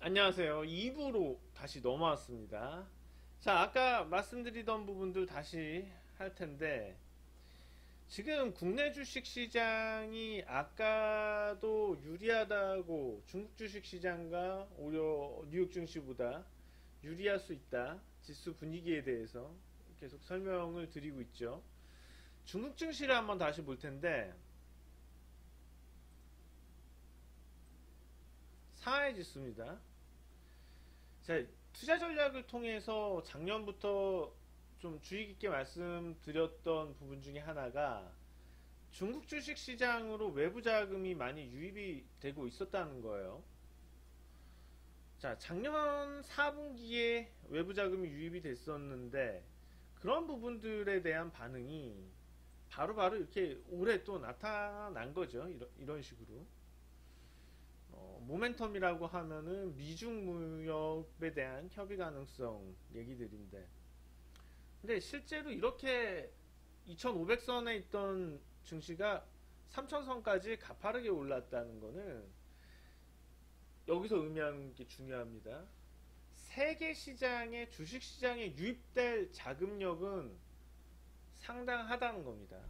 안녕하세요. 2부로 다시 넘어왔습니다. 자, 아까 말씀드리던 부분들 다시 할 텐데, 지금 국내 주식 시장이 아까도 유리하다고 중국 주식 시장과 오히려 뉴욕 증시보다 유리할 수 있다. 지수 분위기에 대해서 계속 설명을 드리고 있죠. 중국 증시를 한번 다시 볼 텐데, 상하이 지수입니다. 자, 투자 전략을 통해서 작년부터 좀 주의 깊게 말씀드렸던 부분 중에 하나가 중국 주식 시장으로 외부 자금이 많이 유입이 되고 있었다는 거예요. 자, 작년 4분기에 외부 자금이 유입이 됐었는데 그런 부분들에 대한 반응이 바로바로 이렇게 올해 또 나타난 거죠. 이런 식으로. 모멘텀이라고 하면은 미중 무역에 대한 협의 가능성 얘기들인데, 근데 실제로 이렇게 2500선에 있던 증시가 3000선까지 가파르게 올랐다는 거는 여기서 의미하는 게 중요합니다. 세계 시장의 주식 시장에 유입될 자금력은 상당하다는 겁니다.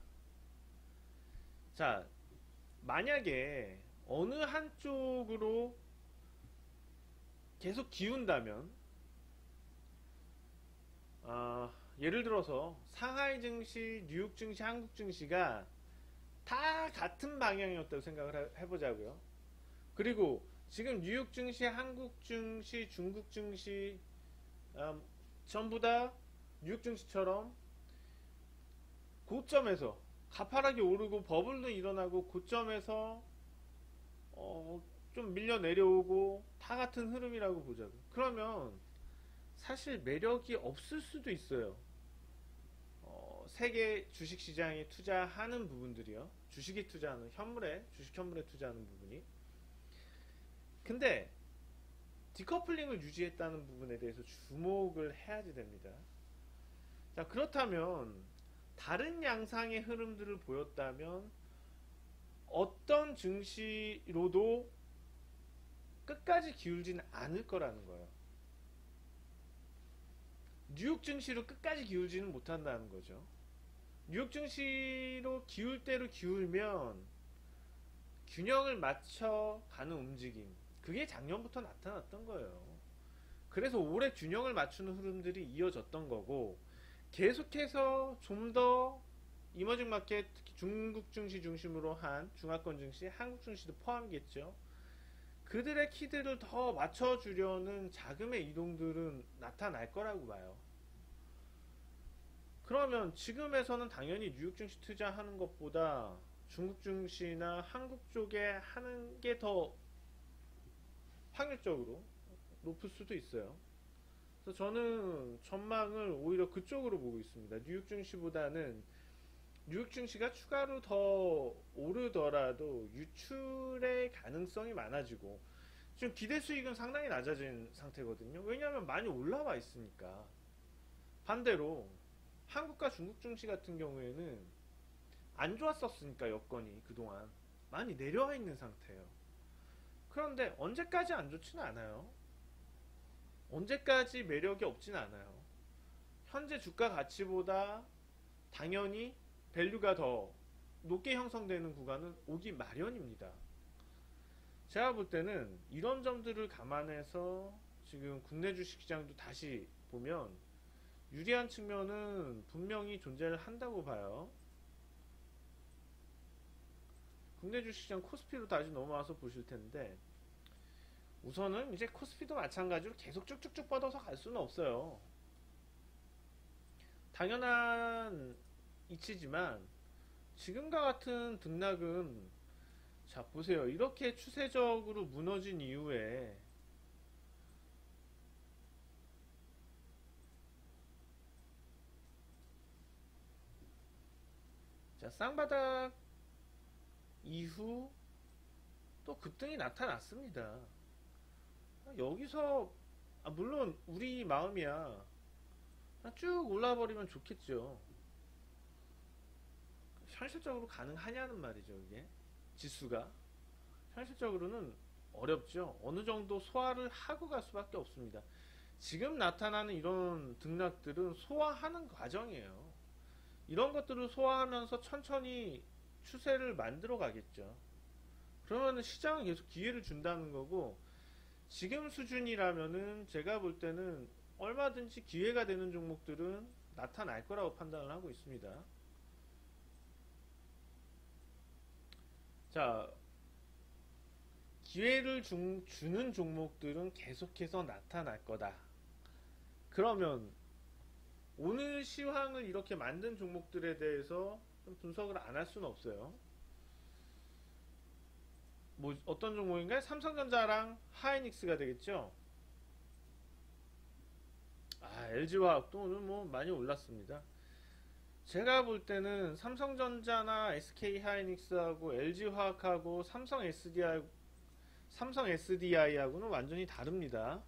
자, 만약에 어느 한쪽으로 계속 기운다면, 예를 들어서 상하이 증시, 뉴욕 증시, 한국 증시가 다 같은 방향이었다고 생각을 해보자고요. 그리고 지금 뉴욕 증시, 한국 증시, 중국 증시, 전부 다 뉴욕 증시처럼 고점에서 가파르게 오르고 버블도 일어나고 고점에서 좀 밀려 내려오고 다 같은 흐름이라고 보자고. 그러면 사실 매력이 없을 수도 있어요. 세계 주식시장에 투자하는 부분들이요. 주식에 투자하는 주식 현물에 투자하는 부분이. 근데 디커플링을 유지했다는 부분에 대해서 주목을 해야지 됩니다. 자, 그렇다면 다른 양상의 흐름들을 보였다면 어떤 증시로도 끝까지 기울지는 않을 거라는 거예요. 뉴욕 증시로 끝까지 기울지는 못한다는 거죠. 뉴욕 증시로 기울 대로 기울면 균형을 맞춰 가는 움직임, 그게 작년부터 나타났던 거예요. 그래서 올해 균형을 맞추는 흐름들이 이어졌던 거고, 계속해서 좀 더 이머징 마켓, 특히 중국 증시 중심으로 한 중화권 증시, 한국 증시도 포함이겠죠. 그들의 키들을 더 맞춰주려는 자금의 이동들은 나타날 거라고 봐요. 그러면 지금에서는 당연히 뉴욕 증시 투자하는 것보다 중국 증시나 한국 쪽에 하는 게 더 확률적으로 높을 수도 있어요. 그래서 저는 전망을 오히려 그쪽으로 보고 있습니다. 뉴욕 증시보다는 뉴욕 증시가 추가로 더 오르더라도 유출의 가능성이 많아지고, 지금 기대 수익은 상당히 낮아진 상태거든요. 왜냐하면 많이 올라와 있으니까. 반대로 한국과 중국 증시 같은 경우에는 안 좋았었으니까 여건이 그동안 많이 내려와 있는 상태예요. 그런데 언제까지 안 좋지는 않아요. 언제까지 매력이 없지는 않아요. 현재 주가 가치보다 당연히 밸류가 더 높게 형성되는 구간은 오기 마련입니다. 제가 볼 때는 이런 점들을 감안해서 지금 국내 주식시장도 다시 보면 유리한 측면은 분명히 존재를 한다고 봐요. 국내 주식시장 코스피로 다시 넘어와서 보실 텐데, 우선은 이제 코스피도 마찬가지로 계속 쭉쭉쭉 뻗어서 갈 수는 없어요. 당연한 이치지만 지금과 같은 등락은, 자 보세요. 이렇게 추세적으로 무너진 이후에 자 쌍바닥 이후 또 급등이 나타났습니다. 여기서 물론 우리 마음이야 쭉 올라버리면 좋겠죠. 현실적으로 가능하냐는 말이죠. 이게 지수가 현실적으로는 어렵죠. 어느 정도 소화를 하고 갈 수밖에 없습니다. 지금 나타나는 이런 등락들은 소화하는 과정이에요. 이런 것들을 소화하면서 천천히 추세를 만들어 가겠죠. 그러면 시장은 계속 기회를 준다는 거고, 지금 수준이라면은 제가 볼 때는 얼마든지 기회가 되는 종목들은 나타날 거라고 판단을 하고 있습니다. 자, 기회를 주는 종목들은 계속해서 나타날 거다. 그러면 오늘 시황을 이렇게 만든 종목들에 대해서 분석을 안 할 수는 없어요. 뭐 어떤 종목인가요? 삼성전자랑 하이닉스가 되겠죠. LG화학도 오늘 뭐 많이 올랐습니다. 제가 볼 때는 삼성전자나 SK하이닉스하고 LG화학하고 삼성 SDI하고는 완전히 다릅니다.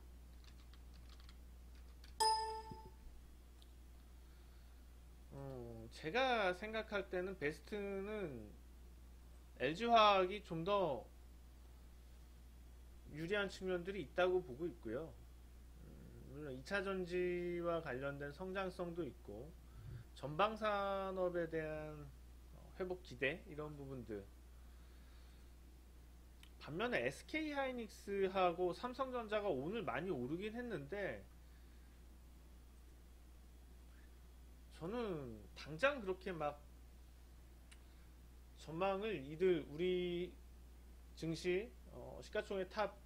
제가 생각할 때는 베스트는 LG화학이 좀 더 유리한 측면들이 있다고 보고 있고요. 물론 2차전지와 관련된 성장성도 있고 전방산업에 대한 회복 기대 이런 부분들. 반면에 SK하이닉스하고 삼성전자가 오늘 많이 오르긴 했는데 저는 당장 그렇게 막 전망을 이들 우리 증시 시가총액 탑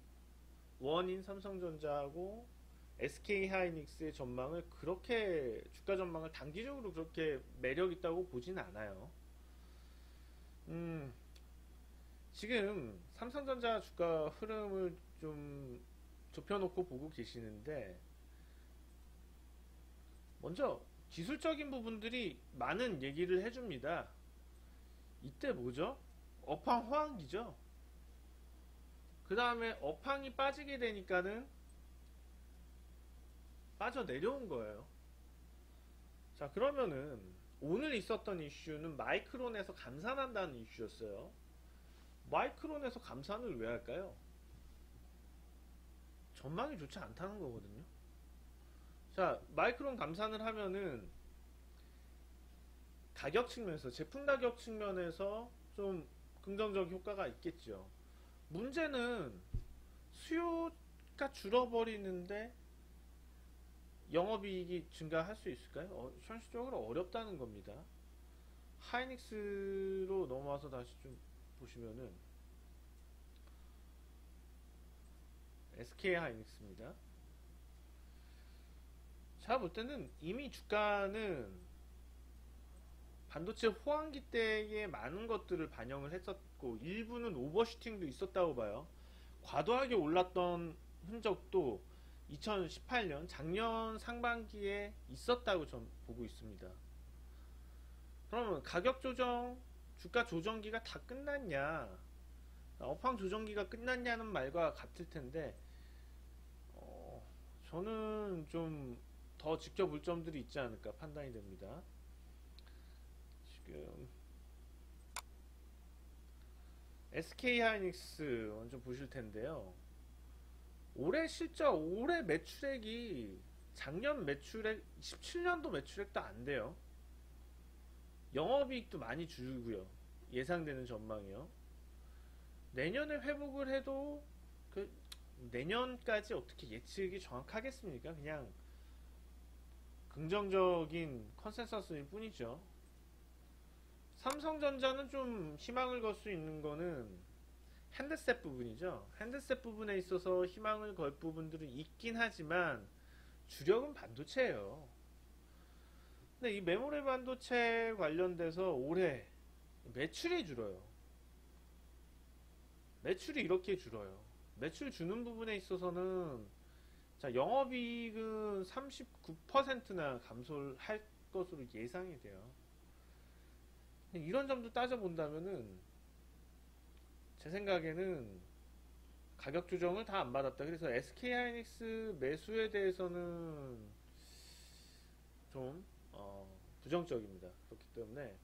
1인 삼성전자하고 SK하이닉스의 전망을 그렇게 주가 전망을 단기적으로 그렇게 매력 있다고 보진 않아요. 지금 삼성전자 주가 흐름을 좀 좁혀놓고 보고 계시는데 먼저 기술적인 부분들이 많은 얘기를 해줍니다. 이때 뭐죠? 업황 호황기죠. 그 다음에 업황이 빠지게 되니까는 빠져 내려온 거예요. 자, 그러면은 오늘 있었던 이슈는 마이크론에서 감산한다는 이슈였어요. 마이크론에서 감산을 왜 할까요? 전망이 좋지 않다는 거거든요. 자, 마이크론 감산을 하면은 가격 측면에서, 제품 가격 측면에서 좀 긍정적 효과가 있겠죠. 문제는 수요가 줄어버리는데 영업이익이 증가할 수 있을까요? 현실적으로 어렵다는 겁니다. 하이닉스로 넘어와서 다시 좀 보시면은 SK하이닉스입니다. 제가 볼 때는 이미 주가는 반도체 호황기 때에 많은 것들을 반영을 했었고 일부는 오버슈팅도 있었다고 봐요. 과도하게 올랐던 흔적도 2018년 작년 상반기에 있었다고 전 보고 있습니다. 그러면 가격 조정, 주가 조정기가 다 끝났냐, 업황 조정기가 끝났냐는 말과 같을 텐데 저는 좀 더 지켜볼 점들이 있지 않을까 판단이 됩니다. 지금 SK하이닉스 먼저 보실 텐데요. 올해 실적, 올해 매출액이 작년 매출액, 17년도 매출액도 안 돼요. 영업이익도 많이 줄고요. 예상되는 전망이요. 내년에 회복을 해도 그 내년까지 어떻게 예측이 정확하겠습니까? 그냥 긍정적인 컨센서스일 뿐이죠. 삼성전자는 좀 희망을 걸 수 있는 거는 핸드셋 부분이죠. 핸드셋 부분에 있어서 희망을 걸 부분들은 있긴 하지만 주력은 반도체예요. 근데 이 메모리 반도체 관련돼서 올해 매출이 줄어요. 매출이 이렇게 줄어요. 매출 주는 부분에 있어서는 자, 영업이익은 39%나 감소를 할 것으로 예상이 돼요. 이런 점도 따져본다면은 제 생각에는 가격 조정을 다 안 받았다. 그래서 SK하이닉스 매수에 대해서는 좀 부정적입니다. 그렇기 때문에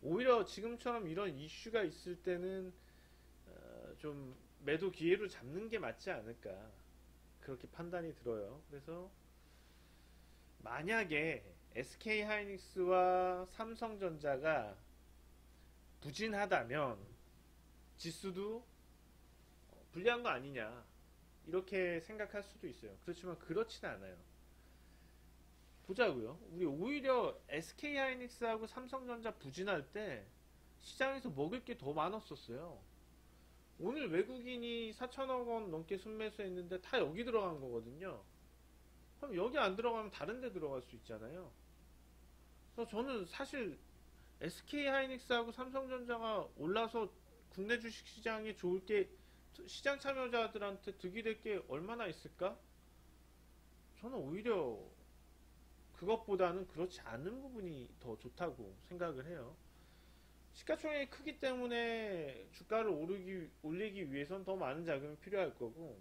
오히려 지금처럼 이런 이슈가 있을 때는 좀 매도 기회로 잡는 게 맞지 않을까 그렇게 판단이 들어요. 그래서 만약에 SK하이닉스와 삼성전자가 부진하다면 지수도 불리한 거 아니냐 이렇게 생각할 수도 있어요. 그렇지만 그렇지는 않아요. 보자고요. 우리 오히려 SK하이닉스하고 삼성전자 부진할 때 시장에서 먹을 게 더 많았었어요. 오늘 외국인이 4천억 원 넘게 순매수했는데 다 여기 들어간 거거든요. 그럼 여기 안 들어가면 다른 데 들어갈 수 있잖아요. 그래서 저는 사실 SK하이닉스하고 삼성전자가 올라서 국내 주식시장에 좋을 게 시장 참여자들한테 득이 될 게 얼마나 있을까? 저는 오히려 그것보다는 그렇지 않은 부분이 더 좋다고 생각을 해요. 시가총액이 크기 때문에 주가를 올리기 위해선 더 많은 자금이 필요할 거고,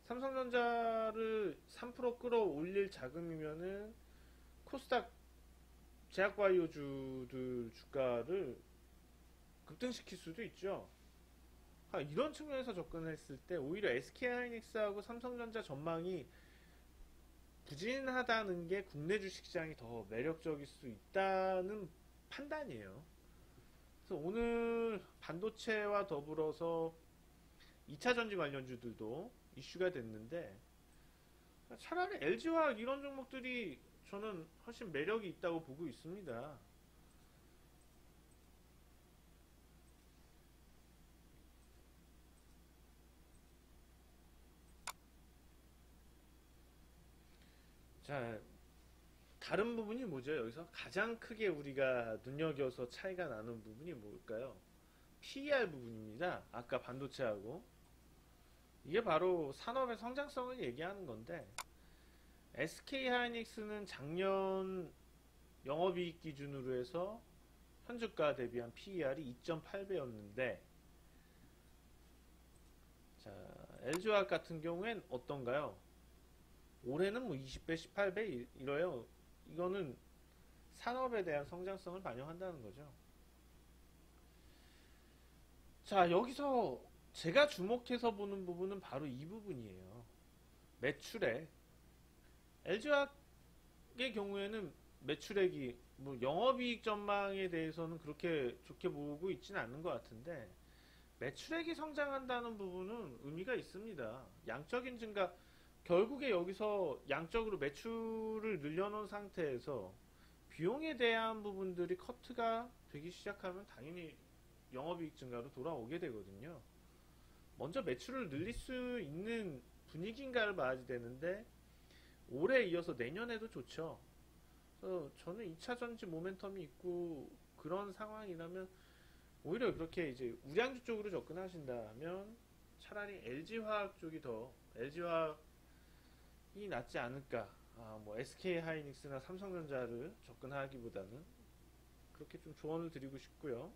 삼성전자를 3% 끌어올릴 자금이면은 코스닥 제약바이오주들 주가를 급등시킬 수도 있죠. 이런 측면에서 접근했을 때 오히려 SK하이닉스하고 삼성전자 전망이 부진하다는 게 국내 주식시장이 더 매력적일 수 있다는 판단이에요. 그래서 오늘 반도체와 더불어서 2차전지 관련주들도 이슈가 됐는데 차라리 LG화학 이런 종목들이 저는 훨씬 매력이 있다고 보고 있습니다. 자, 다른 부분이 뭐죠? 여기서 가장 크게 우리가 눈여겨서 차이가 나는 부분이 뭘까요? PER 부분입니다. 아까 반도체하고. 이게 바로 산업의 성장성을 얘기하는 건데, SK하이닉스는 작년 영업이익 기준으로 해서 현주가 대비한 PER이 2.8배였는데, 자, LG화학 같은 경우엔 어떤가요? 올해는 뭐 20배, 18배 이래요. 이거는 산업에 대한 성장성을 반영한다는 거죠. 자, 여기서 제가 주목해서 보는 부분은 바로 이 부분이에요. 매출액. LG화학의 경우에는 매출액이 뭐 영업이익 전망에 대해서는 그렇게 좋게 보고 있지는 않는 것 같은데 매출액이 성장한다는 부분은 의미가 있습니다. 양적인 증가, 결국에 여기서 양적으로 매출을 늘려놓은 상태에서 비용에 대한 부분들이 커트가 되기 시작하면 당연히 영업이익 증가로 돌아오게 되거든요. 먼저 매출을 늘릴 수 있는 분위기인가를 봐야지 되는데 올해 이어서 내년에도 좋죠. 그래서 저는 2차전지 모멘텀이 있고 그런 상황이라면 오히려 그렇게 이제 우량주 쪽으로 접근하신다면 차라리 LG화학 쪽이 더 LG화학이 낫지 않을까. 뭐 SK하이닉스나 삼성전자를 접근하기보다는 그렇게 좀 조언을 드리고 싶고요.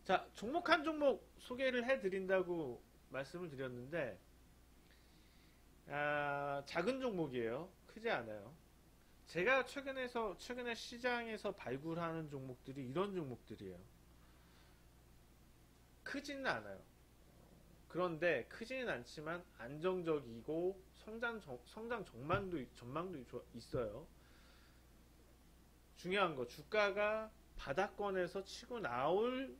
자, 종목 한 종목 소개를 해드린다고 말씀을 드렸는데 작은 종목이에요. 크지 않아요. 제가 최근에 시장에서 발굴하는 종목들이 이런 종목들이에요. 크지는 않아요. 그런데 크지는 않지만 안정적이고 성장 전망도 있어요. 중요한 거 주가가 바닥권에서 치고 나올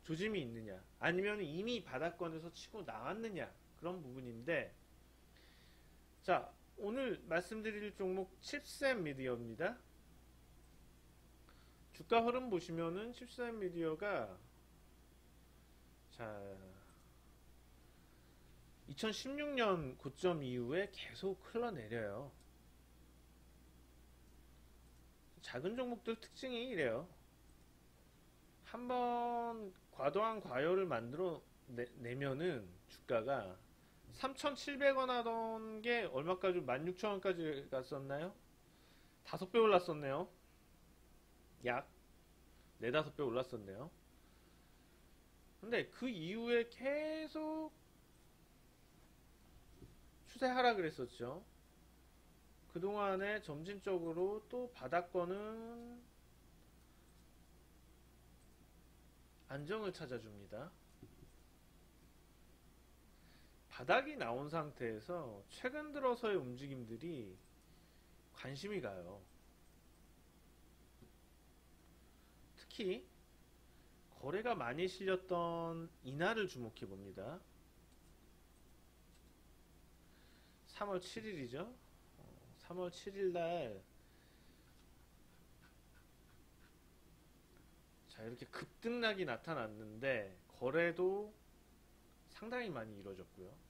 조짐이 있느냐 아니면 이미 바닥권에서 치고 나왔느냐 그런 부분인데 자 오늘 말씀드릴 종목 칩셋 미디어입니다. 주가 흐름 보시면은 칩셋 미디어가 자 2016년 고점 이후에 계속 흘러내려요. 작은 종목들 특징이 이래요. 한번 과도한 과열을 만들어 내면은 주가가 3,700원 하던 게 얼마까지 16,000원까지 갔었나요? 5배 올랐었네요. 약 4, 5배 올랐었네요. 근데 그 이후에 계속 추세 하락을 했었죠. 그동안에 점진적으로 또 바닥권은 안정을 찾아줍니다. 바닥이 나온 상태에서 최근 들어서의 움직임들이 관심이 가요. 특히 거래가 많이 실렸던 이날을 주목해 봅니다. 3월 7일이죠. 3월 7일 날 자, 이렇게 급등락이 나타났는데 거래도 상당히 많이 이루어졌고요.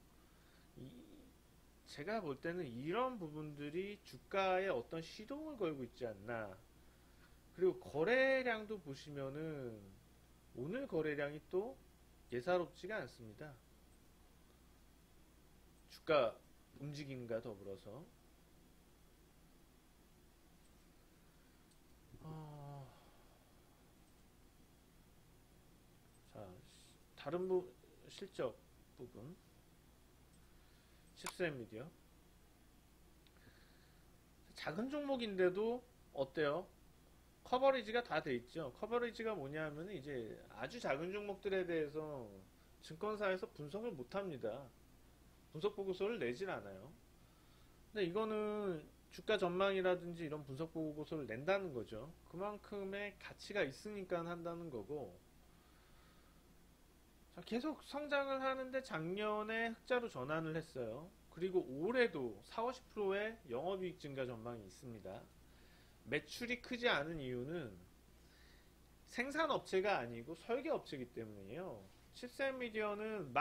제가 볼 때는 이런 부분들이 주가에 어떤 시동을 걸고 있지 않나. 그리고 거래량도 보시면은 오늘 거래량이 또 예사롭지가 않습니다. 주가 움직임과 더불어서 자, 다른 실적 부분 10세 미디어 작은 종목인데도 어때요? 커버리지가 다 돼 있죠. 커버리지가 뭐냐 하면 이제 아주 작은 종목들에 대해서 증권사에서 분석을 못 합니다. 분석 보고서를 내질 않아요. 근데 이거는 주가 전망이라든지 이런 분석 보고서를 낸다는 거죠. 그만큼의 가치가 있으니까 한다는 거고. 자, 계속 성장을 하는데 작년에 흑자로 전환을 했어요. 그리고 올해도 4, 50%의 영업이익 증가 전망이 있습니다. 매출이 크지 않은 이유는 생산업체가 아니고 설계업체이기 때문이에요. 칩셋미디어는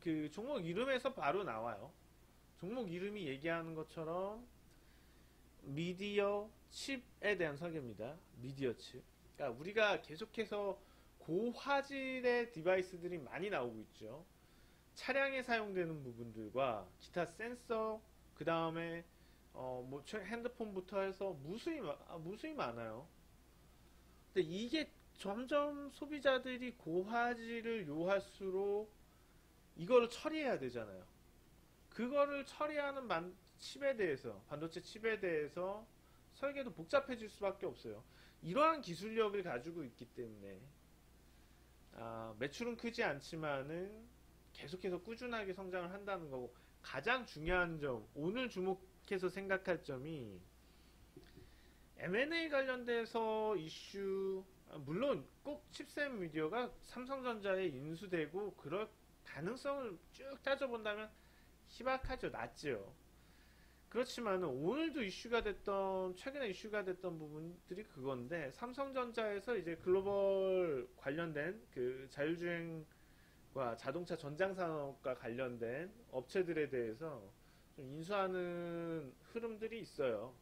그 종목 이름에서 바로 나와요. 종목 이름이 얘기하는 것처럼 미디어 칩에 대한 설계입니다. 미디어 칩. 그러니까 우리가 계속해서 고화질의 디바이스들이 많이 나오고 있죠. 차량에 사용되는 부분들과 기타 센서, 그 다음에 뭐 핸드폰부터 해서 무수히 많아요. 근데 이게 점점 소비자들이 고화질을 요할수록 이거를 처리해야 되잖아요. 그거를 처리하는 칩에 대해서, 반도체 칩에 대해서 설계도 복잡해질 수밖에 없어요. 이러한 기술력을 가지고 있기 때문에 매출은 크지 않지만은 계속해서 꾸준하게 성장을 한다는 거고, 가장 중요한 점, 오늘 주목해서 생각할 점이 M&A 관련돼서 이슈, 물론 꼭 칩셋 미디어가 삼성전자에 인수되고 그럴 가능성을 쭉 따져본다면 희박하죠. 낮죠. 그렇지만 오늘도 이슈가 됐던, 최근에 이슈가 됐던 부분들이 그건데, 삼성전자에서 이제 글로벌 관련된 그 자율주행과 자동차 전장산업과 관련된 업체들에 대해서 좀 인수하는 흐름들이 있어요.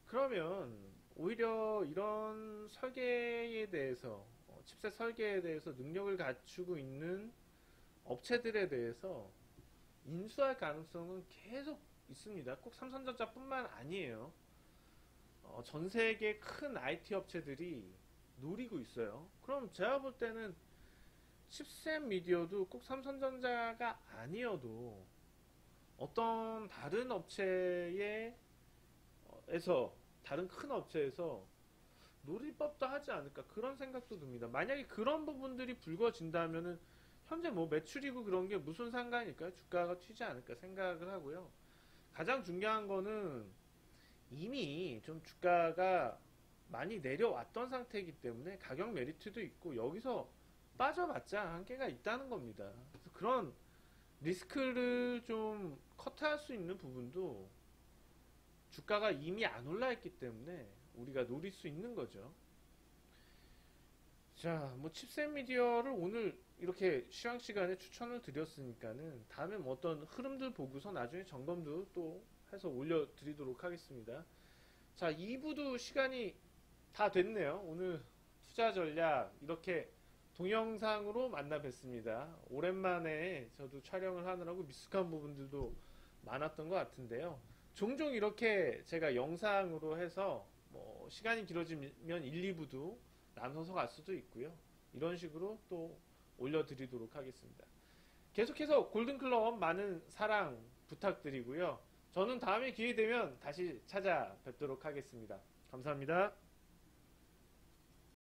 그러면 오히려 이런 설계에 대해서, 칩셋 설계에 대해서 능력을 갖추고 있는 업체들에 대해서 인수할 가능성은 계속 있습니다. 꼭 삼성전자뿐만 아니에요. 전 세계 큰 IT 업체들이 노리고 있어요. 그럼 제가 볼 때는 칩셋 미디어도 꼭 삼성전자가 아니어도 어떤 다른 업체에서, 다른 큰 업체에서 노릴 법도 하지 않을까, 그런 생각도 듭니다. 만약에 그런 부분들이 불거진다면은 현재 뭐 매출이고 그런 게 무슨 상관일까요? 주가가 튀지 않을까 생각을 하고요. 가장 중요한 거는 이미 좀 주가가 많이 내려왔던 상태이기 때문에 가격 메리트도 있고, 여기서 빠져봤자 한계가 있다는 겁니다. 그래서 그런 리스크를 좀 커트할 수 있는 부분도 주가가 이미 안 올라있기 때문에 우리가 노릴 수 있는 거죠. 자, 뭐 칩셋 미디어를 오늘 이렇게 시황 시간에 추천을 드렸으니까는 다음에 뭐 어떤 흐름들 보고서 나중에 점검도 또 해서 올려드리도록 하겠습니다. 자, 2부도 시간이 다 됐네요. 오늘 투자 전략 이렇게 동영상으로 만나 뵙습니다. 오랜만에 저도 촬영을 하느라고 미숙한 부분들도 많았던 것 같은데요. 종종 이렇게 제가 영상으로 해서 뭐 시간이 길어지면 1, 2부도 나눠서 갈 수도 있고요. 이런 식으로 또 올려드리도록 하겠습니다. 계속해서 골든클럽 많은 사랑 부탁드리고요. 저는 다음에 기회 되면 다시 찾아뵙도록 하겠습니다. 감사합니다.